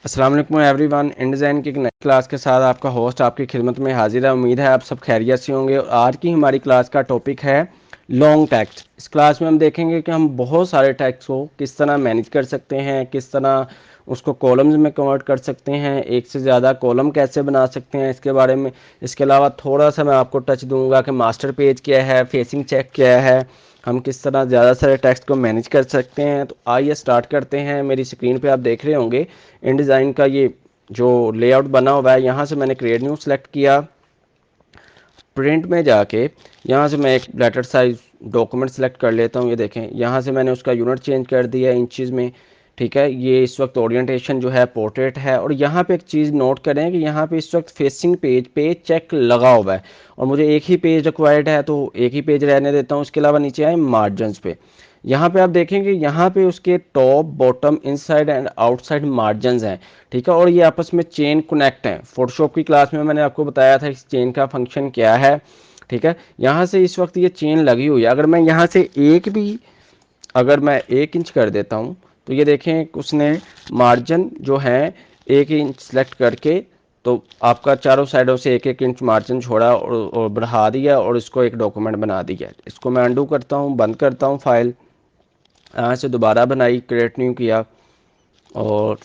السلام علیکم every one, in design کی ایک نئی کلاس کے ساتھ آپ کا ہوسٹ آپ کی خدمت میں حاضر ہے۔ امید ہے آپ سب خیریت سے ہوں گے۔ اور آج کی ہماری کلاس کا ٹاپک ہے لانگ ٹیکسٹ۔ اس کلاس میں ہم دیکھیں گے کہ ہم بہت سارے ٹیکسٹ کو کس طرح مینیج کر سکتے ہیں، کس طرح اس کو کالمز میں کنورٹ کر سکتے ہیں، ایک سے زیادہ کالم کیسے بنا سکتے ہیں اس کے بارے میں۔ اس کے علاوہ تھوڑا سا میں آپ کو ٹچ دوں گا کہ ماسٹر پیج کیا ہے، فیسنگ چیک کیا ہے، ہم کس طرح زیادہ سارے ٹیکسٹ کو مینیج کر سکتے ہیں۔ تو آئیے سٹارٹ کرتے ہیں۔ میری اسکرین پہ آپ دیکھ رہے ہوں گے ان ڈیزائن کا یہ جو لے آؤٹ بنا ہوا ہے۔ یہاں سے میں نے کریٹ نیو سلیکٹ کیا، پرنٹ میں جا کے یہاں سے میں ایک لیٹر سائز ڈاکومنٹ سلیکٹ کر لیتا ہوں۔ یہ دیکھیں یہاں سے میں نے اس کا یونٹ چینج کر دیا انچز میں، ٹھیک ہے۔ یہ اس وقت اورینٹیشن جو ہے پورٹریٹ ہے۔ اور یہاں پہ ایک چیز نوٹ کریں کہ یہاں پہ اس وقت فیسنگ پیج چیک لگا ہوا ہے اور مجھے ایک ہی پیج ریکوائرڈ ہے تو ایک ہی پیج رہنے دیتا ہوں۔ اس کے علاوہ نیچے آئے مارجنز پہ، یہاں پہ آپ دیکھیں گے یہاں پہ اس کے top bottom in side and out side margins ہیں، ٹھیک ہے۔ اور یہ آپس میں چین کنیکٹ ہیں۔ فوٹوشاپ کی کلاس میں نے آپ کو بتایا تھا اس چین کا فنکشن کیا ہے، ٹھیک ہے۔ یہاں سے اس وقت یہ چین لگی ہوئی ہے، اگر میں یہاں سے اگر میں 1 انچ کر دیتا ہوں تو یہ دیکھیں اس نے مارجن جو ہے 1 انچ سلیکٹ کر کے تو آپ کا چاروں سائڈوں سے 1 انچ مارجن چھوڑا اور بڑھا دیا اور اس کو ایک ڈاکومنٹ بنا دیا۔ اس کو میں انڈو کرتا ہوں، بند کرتا ہوں فائل، یہاں سے دوبارہ بنائی، کریٹ نیو کیا اور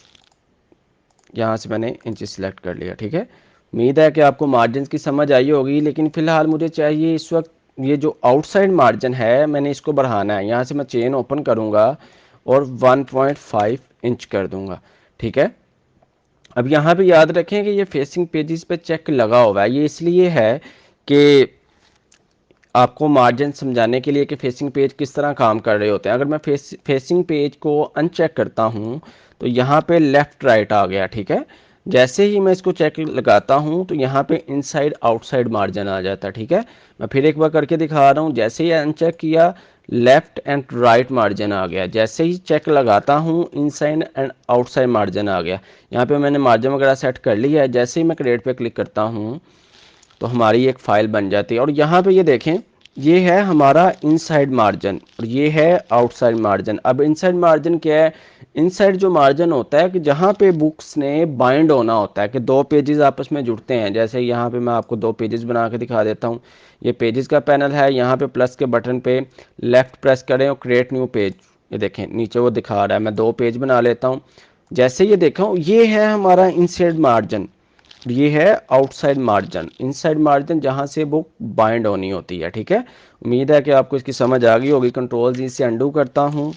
یہاں سے میں نے انچز سلیکٹ کر لیا، ٹھیک ہے۔ امید ہے کہ آپ کو مارجنز کی سمجھ آئی ہوگی، لیکن فی الحال مجھے چاہیے اس وقت یہ جو آؤٹ سائڈ مارجن ہے میں نے اس کو بڑھانا ہے۔ یہاں سے میں چین اوپن کروں گا اور 1.5 انچ کر دوں گا، ٹھیک ہے۔ اب یہاں پہ یاد رکھیں کہ یہ فیسنگ پیجز پہ چیک لگا ہوا ہے، یہ اس لیے ہے کہ آپ کو مارجن سمجھانے کے لیے کہ فیسنگ پیج کس طرح کام کر رہے ہوتے ہیں۔ اگر میں فیسنگ پیج کو ان چیک کرتا ہوں تو یہاں پہ لیفٹ رائٹ آ گیا، ٹھیک ہے۔ جیسے ہی میں اس کو چیک لگاتا ہوں تو یہاں پہ ان سائڈ آؤٹ سائڈ مارجن آ جاتا ہے، ٹھیک ہے۔ میں پھر ایک بار کر کے دکھا رہا ہوں، جیسے ہی ان چیک کیا لیفٹ اینڈ رائٹ مارجن آ گیا، جیسے ہی چیک لگاتا ہوں inside and outside margin آ گیا۔ یہاں پہ میں نے مارجن وغیرہ سیٹ کر لیا ہے۔ جیسے ہی میں کریٹ پہ کلک کرتا ہوں تو ہماری ایک فائل بن جاتی ہے۔ اور یہاں پہ یہ دیکھیں یہ ہے ہمارا ان سائڈ مارجن اور یہ ہے آؤٹ سائڈ مارجن۔ اب ان سائڈ مارجن کیا ہے؟ ان سائڈ جو مارجن ہوتا ہے کہ جہاں پہ بکس نے بائنڈ ہونا ہوتا ہے، کہ دو پیجز آپس میں جڑتے ہیں۔ جیسے یہاں پہ میں آپ کو 2 پیجز بنا کے دکھا دیتا ہوں۔ یہ پیجز کا پینل ہے، یہاں پہ پلس کے بٹن پہ لیفٹ پریس کریں اور کریٹ نیو پیج، یہ دیکھیں نیچے وہ دکھا رہا ہے۔ میں 2 پیج بنا لیتا ہوں۔ جیسے یہ دیکھو یہ ہے ہمارا ان سائڈ مارجن، یہ ہے آؤٹ سائڈ مارجن، ان سائڈ مارجن جہاں سے بک بائنڈ ہونی ہوتی ہے، ٹھیک ہے۔ امید ہے کہ آپ کو اس کی سمجھ آ گئی ہوگی۔ کنٹرول سے انڈو کرتا ہوں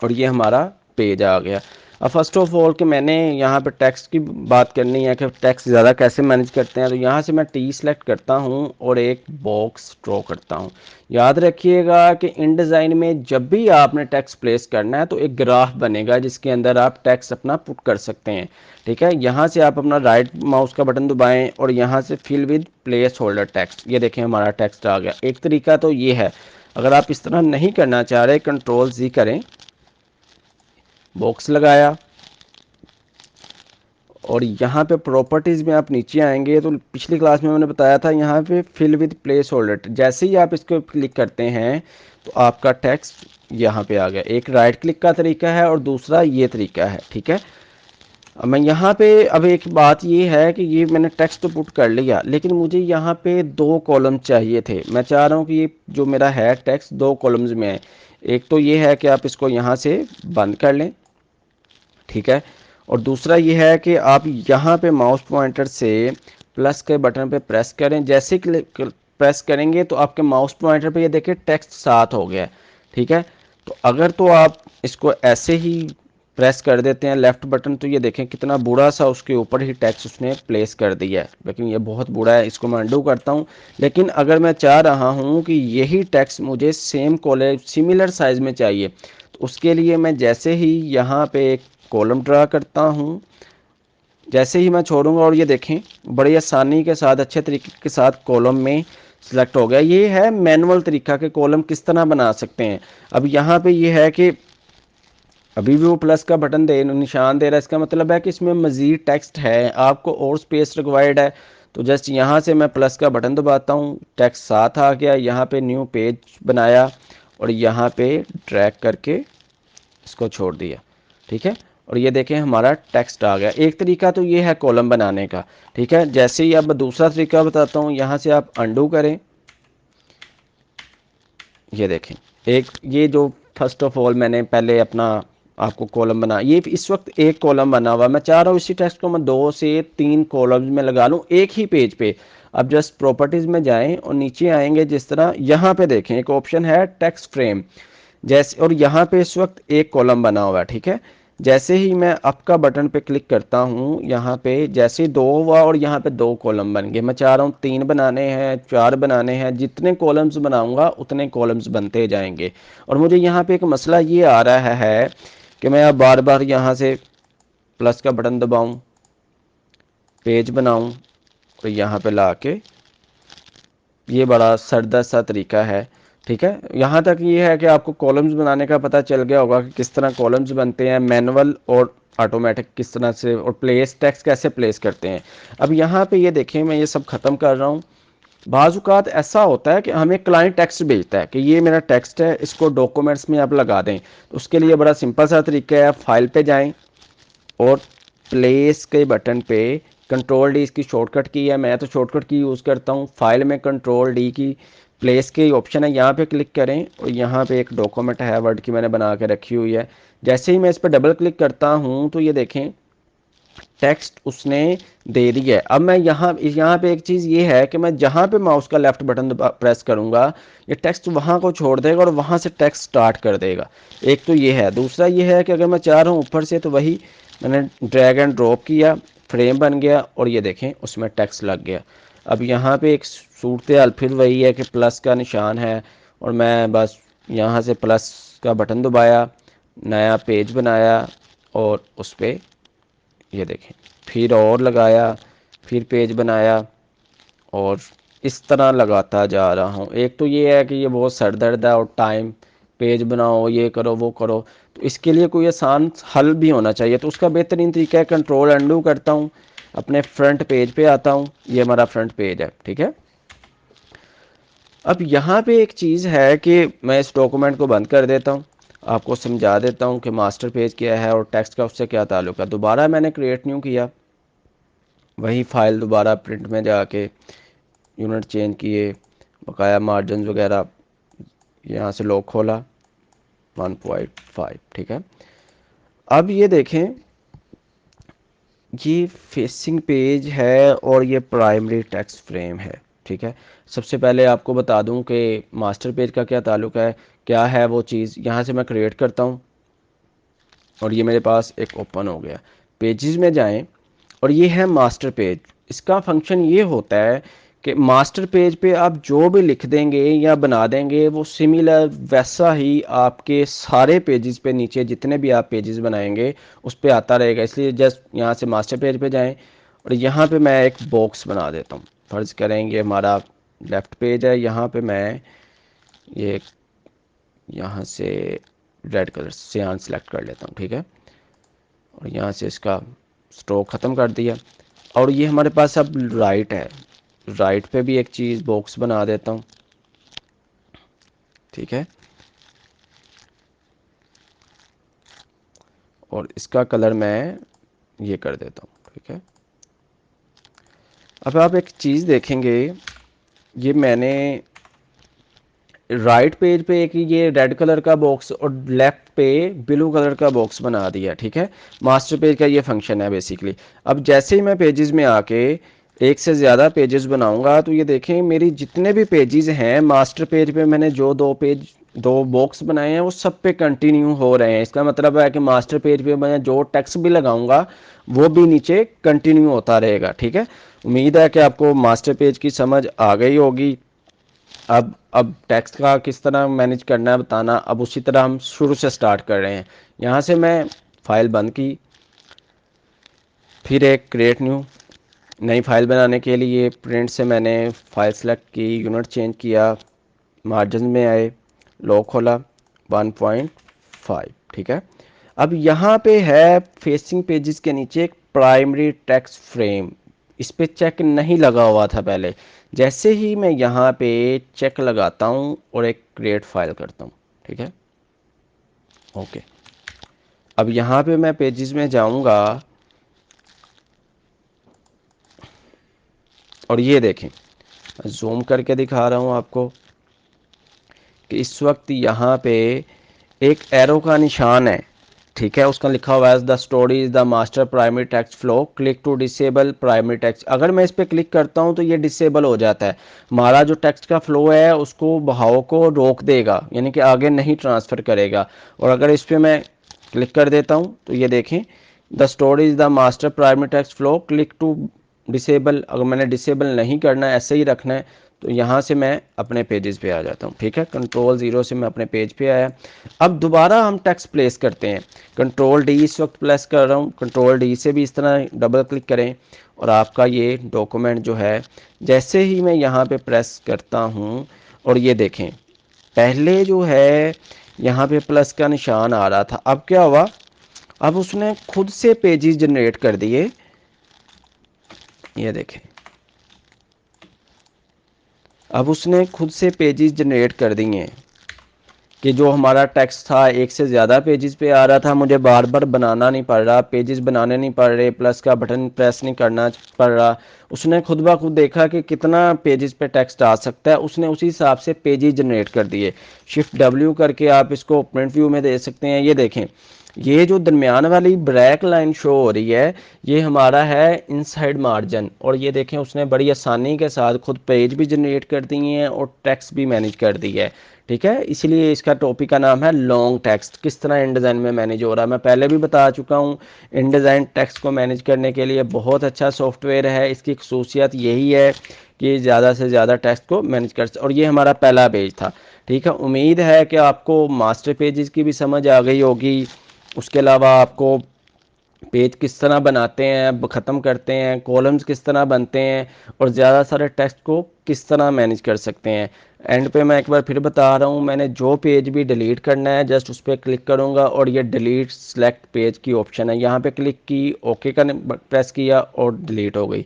اور یہ ہمارا پیج آ گیا۔ اب فرسٹ آف آل کہ میں نے یہاں پہ ٹیکسٹ کی بات کرنی ہے کہ ٹیکسٹ زیادہ کیسے مینیج کرتے ہیں، تو یہاں سے میں ٹی سلیکٹ کرتا ہوں اور ایک باکس ڈرا کرتا ہوں۔ یاد رکھیے گا کہ ان ڈیزائن میں جب بھی آپ نے ٹیکسٹ پلیس کرنا ہے تو ایک گراف بنے گا جس کے اندر آپ ٹیکسٹ اپنا پٹ کر سکتے ہیں، ٹھیک ہے۔ یہاں سے آپ اپنا رائٹ ماؤس کا بٹن دبائیں اور یہاں سے فل ود پلیس ہولڈر ٹیکسٹ، یہ دیکھیں ہمارا ٹیکسٹ آ گیا۔ ایک طریقہ تو یہ ہے، اگر آپ اس طرح نہیں کرنا چاہ رہے کنٹرول زی کریں، باکس لگایا اور یہاں پہ پراپرٹیز میں آپ نیچے آئیں گے تو پچھلی کلاس میں نے بتایا تھا یہاں پہ فل ود پلیس ہولڈر، جیسے ہی آپ اس کو کلک کرتے ہیں تو آپ کا ٹیکسٹ یہاں پہ آ گیا۔ ایک رائٹ کلک کا طریقہ ہے اور دوسرا یہ طریقہ ہے، ٹھیک ہے۔ میں یہاں پہ اب ایک بات یہ ہے کہ یہ میں نے ٹیکسٹ پٹ کر لیا، لیکن مجھے یہاں پہ 2 کالم چاہیے تھے۔ میں چاہ رہا ہوں کہ یہ جو میرا ہے ٹیکسٹ 2 کالمز میں ہے۔ ایک تو یہ ہے کہ آپ اس کو یہاں سے بند کر لیں، ٹھیک ہے۔ اور دوسرا یہ ہے کہ آپ یہاں پہ ماؤس پوائنٹر سے پلس کے بٹن پہ پریس کریں، جیسے پریس کریں گے تو آپ کے ماؤس پوائنٹر پہ یہ دیکھیں ٹیکسٹ ساتھ ہو گیا، ٹھیک ہے۔ تو اگر تو آپ اس کو ایسے ہی پریس کر دیتے ہیں لیفٹ بٹن تو یہ دیکھیں کتنا بوڑھا سا اس کے اوپر ہی ٹیکسٹ اس نے پلیس کر دیا ہے، لیکن یہ بہت بوڑھا ہے، اس کو میں انڈو کرتا ہوں۔ لیکن اگر میں چاہ رہا ہوں کہ یہی ٹیکسٹ مجھے سملر سائز میں چاہیے تو اس کے لیے میں جیسے ہی یہاں پہ ایک کالم ڈرا کرتا ہوں، جیسے ہی میں چھوڑوں گا اور یہ دیکھیں بڑی آسانی کے ساتھ اچھے طریقے کے ساتھ کالم میں سلیکٹ ہو گیا۔ یہ ہے مینول طریقہ کہ کالم کس طرح بنا سکتے ہیں۔ اب یہاں پہ یہ ہے کہ ابھی بھی وہ پلس کا بٹن نشان دے رہا ہے، اس کا مطلب ہے کہ اس میں مزید ٹیکسٹ ہے، آپ کو اور سپیس ریکوائرڈ ہے۔ تو جسٹ یہاں سے میں پلس کا بٹن دباتا ہوں، ٹیکسٹ ساتھ آ گیا، یہاں پہ نیو پیج بنایا اور یہاں پہ ڈریگ کر کے اس کو چھوڑ دیا، ٹھیک ہے۔ اور یہ دیکھیں ہمارا ٹیکسٹ آ گیا. ایک طریقہ تو یہ ہے کالم بنانے کا, ٹھیک ہے. جیسے ہی اب دوسرا طریقہ بتاتا ہوں, یہاں سے آپ انڈو کریں. یہ دیکھیں یہ جو فرسٹ آف آل میں نے پہلے اپنا آپ کو کالم بنا, یہ اس وقت ایک کالم بنا ہوا, میں چاہ رہا ہوں اسی ٹیکسٹ کو میں 2 سے 3 کالمز میں لگا لوں ایک ہی پیج پہ. اب جسٹ پراپرٹیز میں جائیں اور نیچے آئیں گے, جس طرح یہاں پہ دیکھیں ایک آپشن ہے ٹیکسٹ فریم جیسے, اور یہاں پہ اس وقت ایک کالم بنا ہوا ہے, ٹھیک ہے. جیسے ہی میں اپ کا بٹن پہ کلک کرتا ہوں, یہاں پہ جیسے 2 ہوا اور یہاں پہ 2 کالم بن گئے. میں چاہ رہا ہوں 3 بنانے ہیں, 4 بنانے ہیں, جتنے کالمز بناؤں گا اتنے کالمز بنتے جائیں گے. اور مجھے یہاں پہ ایک مسئلہ یہ آ رہا ہے کہ میں اب بار بار یہاں سے پلس کا بٹن دباؤں, پیج بناؤں, تو یہاں پہ لا کے یہ بڑا سردہ سا طریقہ ہے, ٹھیک ہے. یہاں تک یہ ہے کہ آپ کو کالمز بنانے کا پتہ چل گیا ہوگا کہ کس طرح کالمز بنتے ہیں, مینول اور آٹومیٹک کس طرح سے, اور پلیس ٹیکسٹ کیسے پلیس کرتے ہیں. اب یہاں پہ یہ دیکھیں میں یہ سب ختم کر رہا ہوں. بعض اوقات ایسا ہوتا ہے کہ ہمیں کلائنٹ ٹیکسٹ بھیجتا ہے کہ یہ میرا ٹیکسٹ ہے, اس کو ڈاکومنٹس میں آپ لگا دیں. تو اس کے لیے بڑا سمپل سا طریقہ ہے, آپ فائل پہ جائیں اور پلیس کے بٹن پہ کنٹرول ڈی اس کی شارٹ کٹ کی ہے, میں تو شارٹ کٹ کی یوز کرتا ہوں. فائل میں کنٹرول ڈی کی پلیس کے آپشن ہے, یہاں پہ کلک کریں اور یہاں پہ ایک ڈاکومنٹ ہے ورڈ کی میں نے بنا کے رکھی ہوئی ہے. جیسے ہی میں اس پہ ڈبل کلک کرتا ہوں تو یہ دیکھیں ٹیکسٹ اس نے دے دی ہے. اب میں یہاں پہ ایک چیز یہ ہے کہ میں جہاں پہ ماؤس کا لیفٹ بٹن پریس کروں گا, یہ ٹیکسٹ وہاں کو چھوڑ دے گا اور وہاں سے ٹیکسٹ سٹارٹ کر دے گا. ایک تو یہ ہے. دوسرا یہ ہے کہ اگر میں چاہ رہا ہوں اوپر سے, تو وہی میں نے ڈریگ اینڈ ڈراپ کیا, فریم بن گیا اور یہ دیکھیں اس میں ٹیکسٹ لگ گیا. اب یہاں پہ ایک صورتحال پھر وہی ہے کہ پلس کا نشان ہے, اور میں بس یہاں سے پلس کا بٹن دبایا, نیا پیج بنایا اور اس پہ یہ دیکھیں پھر اور لگایا, پھر پیج بنایا اور اس طرح لگاتا جا رہا ہوں. ایک تو یہ ہے کہ یہ بہت سر درد ہے, اور ٹائم, پیج بناؤ, یہ کرو وہ کرو, تو اس کے لیے کوئی آسان حل بھی ہونا چاہیے. تو اس کا بہترین طریقہ ہے کنٹرول انڈو کرتا ہوں, اپنے فرنٹ پیج پہ آتا ہوں, یہ ہمارا فرنٹ پیج ہے, ٹھیک ہے. اب یہاں پہ ایک چیز ہے کہ میں اس ڈاکومنٹ کو بند کر دیتا ہوں, آپ کو سمجھا دیتا ہوں کہ ماسٹر پیج کیا ہے اور ٹیکسٹ کا اس سے کیا تعلق ہے. دوبارہ میں نے کریٹ نیو کیا, وہی فائل دوبارہ پرنٹ میں جا کے یونٹ چینج کیے, بقایا مارجنز وغیرہ, یہاں سے لوگ کھولا 1.5, ٹھیک ہے. اب یہ دیکھیں یہ فیسنگ پیج ہے اور یہ پرائمری ٹیکسٹ فریم ہے, ٹھیک ہے. سب سے پہلے آپ کو بتا دوں کہ ماسٹر پیج کا کیا تعلق ہے, کیا ہے وہ چیز. یہاں سے میں کریٹ کرتا ہوں اور یہ میرے پاس ایک اوپن ہو گیا. پیجز میں جائیں اور یہ ہے ماسٹر پیج. اس کا فنکشن یہ ہوتا ہے کہ ماسٹر پیج پہ آپ جو بھی لکھ دیں گے یا بنا دیں گے وہ سملر ویسا ہی آپ کے سارے پیجز پہ نیچے جتنے بھی آپ پیجز بنائیں گے اس پہ آتا رہے گا. اس لیے جسٹ یہاں سے ماسٹر پیج پہ جائیں اور یہاں پہ میں ایک باکس بنا دیتا ہوں. فرض کریں گے ہمارا لیفٹ پیج ہے, یہاں پہ میں یہ یہاں سے ریڈ کلر سیان سلیکٹ کر لیتا ہوں, ٹھیک ہے. اور یہاں سے اس کا اسٹروک ختم کر دیا, اور یہ ہمارے پاس اب رائٹ ہے, رائٹ پہ بھی ایک چیز باکس بنا دیتا ہوں, ٹھیک ہے. اور اس کا کلر میں یہ کر دیتا ہوں, ٹھیک ہے. اب آپ ایک چیز دیکھیں گے, یہ میں نے رائٹ پیج پہ ایک یہ ریڈ کلر کا باکس اور لیفٹ پہ بلو کلر کا باکس بنا دیا, ٹھیک ہے. ماسٹر پیج کا یہ فنکشن ہے بیسیکلی. اب جیسے ہی میں پیجز میں آ کے ایک سے زیادہ پیجز بناؤں گا تو یہ دیکھیں میری جتنے بھی پیجز ہیں ماسٹر پیج پہ میں نے جو دو باکس بنائے ہیں وہ سب پہ کنٹینیو ہو رہے ہیں. اس کا مطلب ہے کہ ماسٹر پیج پہ میں جو ٹیکسٹ بھی لگاؤں گا وہ بھی نیچے کنٹینیو ہوتا رہے گا, ٹھیک ہے. امید ہے کہ آپ کو ماسٹر پیج کی سمجھ آ گئی ہوگی. اب ٹیکسٹ کا کس طرح مینیج کرنا ہے بتانا, اب اسی طرح ہم شروع سے سٹارٹ کر رہے ہیں. یہاں سے میں فائل بند کی, پھر ایک کریٹ نیو, نئی فائل بنانے کے لیے پرنٹ سے میں نے فائل سلیکٹ کی, یونٹ چینج کیا, مارجن میں آئے, لو کھولا 1.5, ٹھیک ہے. اب یہاں پہ ہے فیسنگ پیجز کے نیچے ایک پرائمری ٹیکسٹ فریم, اس پہ چیک نہیں لگا ہوا تھا پہلے. جیسے ہی میں یہاں پہ چیک لگاتا ہوں اور ایک کریٹ فائل کرتا ہوں, ٹھیک ہے. اوکے, اب یہاں پہ میں پیجز میں جاؤں گا اور یہ دیکھیں زوم کر کے دکھا رہا ہوں آپ کو کہ اس وقت یہاں پہ ایک ایرو کا نشان ہے، ٹھیک ہے، اس کا لکھا ہوا ہے the story is the master primary text flow click to disable primary text. اگر میں اس پہ کلک کرتا ہوں تو یہ ڈسیبل ہو جاتا ہے، ہمارا جو ٹیکسٹ کا فلو ہے اس کو بہاؤ کو روک دے گا، یعنی کہ آگے نہیں ٹرانسفر کرے گا۔ اور اگر اس پہ میں کلک کر دیتا ہوں تو یہ دیکھیں the story is the master primary text flow click to disable, اگر میں نے ڈسیبل نہیں کرنا ہے ایسے ہی رکھنا ہے تو یہاں سے میں اپنے پیجز پہ آ جاتا ہوں، ٹھیک ہے، کنٹرول 0 سے میں اپنے پیج پہ آیا۔ اب دوبارہ ہم ٹیکسٹ پلیس کرتے ہیں، کنٹرول ڈی اس وقت پلیس کر رہا ہوں، کنٹرول ڈی سے بھی اس طرح ڈبل کلک کریں اور آپ کا یہ ڈاکومنٹ جو ہے جیسے ہی میں یہاں پہ پریس کرتا ہوں اور یہ دیکھیں پہلے جو ہے یہاں پہ پلس کا نشان آ رہا تھا، اب کیا ہوا، اب اس نے خود سے پیجز جنریٹ کر دیے، یہ دیکھیں اب اس نے خود سے پیجز جنریٹ کر دی ہیں کہ جو ہمارا ٹیکسٹ تھا ایک سے زیادہ پیجز پہ آ رہا تھا، مجھے بار بار بنانا نہیں پڑ رہا، پیجز بنانے نہیں پڑ رہے، پلس کا بٹن پریس نہیں کرنا پڑ رہا، اس نے خود بخود دیکھا کہ کتنا پیجز پہ ٹیکسٹ آ سکتا ہے، اس نے اسی حساب سے پیجز جنریٹ کر دیے۔ شفٹ ڈبلیو کر کے آپ اس کو پرنٹ ویو میں دے سکتے ہیں۔ یہ دیکھیں یہ جو درمیان والی بریک لائن شو ہو رہی ہے یہ ہمارا ہے انسائیڈ مارجن، اور یہ دیکھیں اس نے بڑی آسانی کے ساتھ خود پیج بھی جنریٹ کر دی ہیں اور ٹیکسٹ بھی مینیج کر دی ہے، ٹھیک ہے۔ اس لیے اس کا ٹاپک کا نام ہے لانگ ٹیکسٹ، کس طرح ان ڈیزائن میں مینیج ہو رہا ہے۔ میں پہلے بھی بتا چکا ہوں ان ڈیزائن ٹیکسٹ کو مینیج کرنے کے لیے بہت اچھا سافٹ ویئر ہے، اس کی خصوصیت یہی ہے کہ زیادہ سے زیادہ ٹیکسٹ کو مینیج کر سکتے، اور یہ ہمارا پہلا پیج تھا، ٹھیک ہے۔ امید ہے کہ آپ کو ماسٹر پیجز کی بھی سمجھ آ گئی ہوگی، اس کے علاوہ آپ کو پیج کس طرح بناتے ہیں ختم کرتے ہیں، کالمز کس طرح بنتے ہیں، اور زیادہ سارے ٹیکسٹ کو کس طرح مینیج کر سکتے ہیں۔ اینڈ پہ میں ایک بار پھر بتا رہا ہوں، میں نے جو پیج بھی ڈیلیٹ کرنا ہے جسٹ اس پہ کلک کروں گا اور یہ ڈیلیٹ سلیکٹ پیج کی آپشن ہے، یہاں پہ کلک کی، اوکے کا پریس کیا اور ڈیلیٹ ہو گئی۔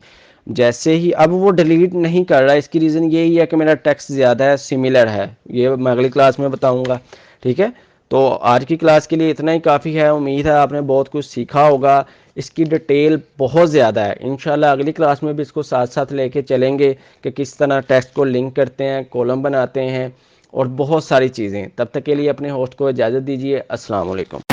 جیسے ہی اب وہ ڈیلیٹ نہیں کر رہا، اس کی ریزن یہی ہے کہ میرا ٹیکسٹ زیادہ ہے، سملر ہے، یہ میں اگلی کلاس میں بتاؤں گا، ٹھیک ہے۔ تو آج کی کلاس کے لیے اتنا ہی کافی ہے، امید ہے آپ نے بہت کچھ سیکھا ہوگا، اس کی ڈیٹیل بہت زیادہ ہے، انشاءاللہ اگلی کلاس میں بھی اس کو ساتھ ساتھ لے کے چلیں گے کہ کس طرح ٹیکسٹ کو لنک کرتے ہیں، کالم بناتے ہیں اور بہت ساری چیزیں۔ تب تک کے لیے اپنے ہوسٹ کو اجازت دیجیے، السلام علیکم۔